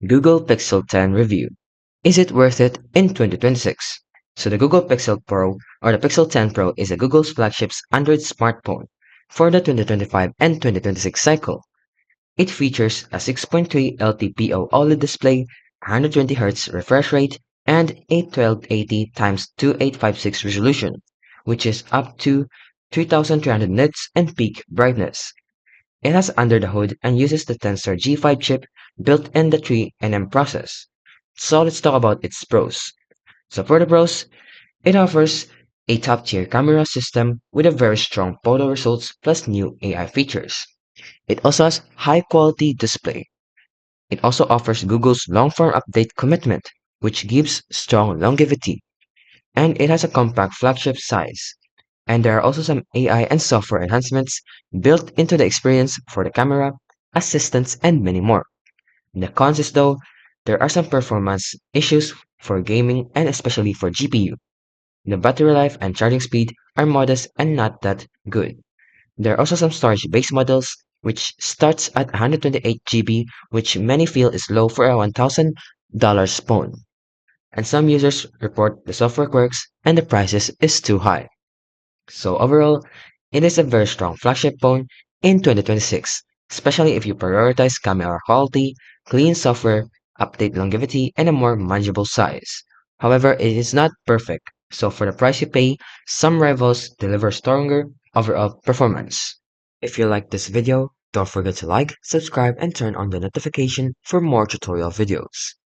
Google Pixel 10 review. Is it worth it in 2026? So the Google Pixel Pro or the Pixel 10 Pro is a Google's flagship Android smartphone for the 2025 and 2026 cycle. It features a 6.3 LTPO OLED display, 120Hz refresh rate, and a 1280 x 2856 resolution, which is up to 3300 nits and peak brightness. It has under the hood and uses the Tensor G5 chip built in the 3nm process. So let's talk about its pros. So for the pros, it offers a top-tier camera system with a very strong photo results plus new AI features. It also has high-quality display. It also offers Google's long-form update commitment, which gives strong longevity, and it has a compact flagship size. And there are also some AI and software enhancements built into the experience for the camera, assistants, and many more. The cons is though, there are some performance issues for gaming and especially for GPU. The battery life and charging speed are modest and not that good. There are also some storage-based models, which starts at 128 GB, which many feel is low for a $1,000 phone. And some users report the software quirks and the prices is too high. So overall, it is a very strong flagship phone in 2026, especially if you prioritize camera quality, clean software, update longevity, and a more manageable size. However, it is not perfect, so for the price you pay, some rivals deliver stronger overall performance. If you like this video, don't forget to like, subscribe, and turn on the notification for more tutorial videos.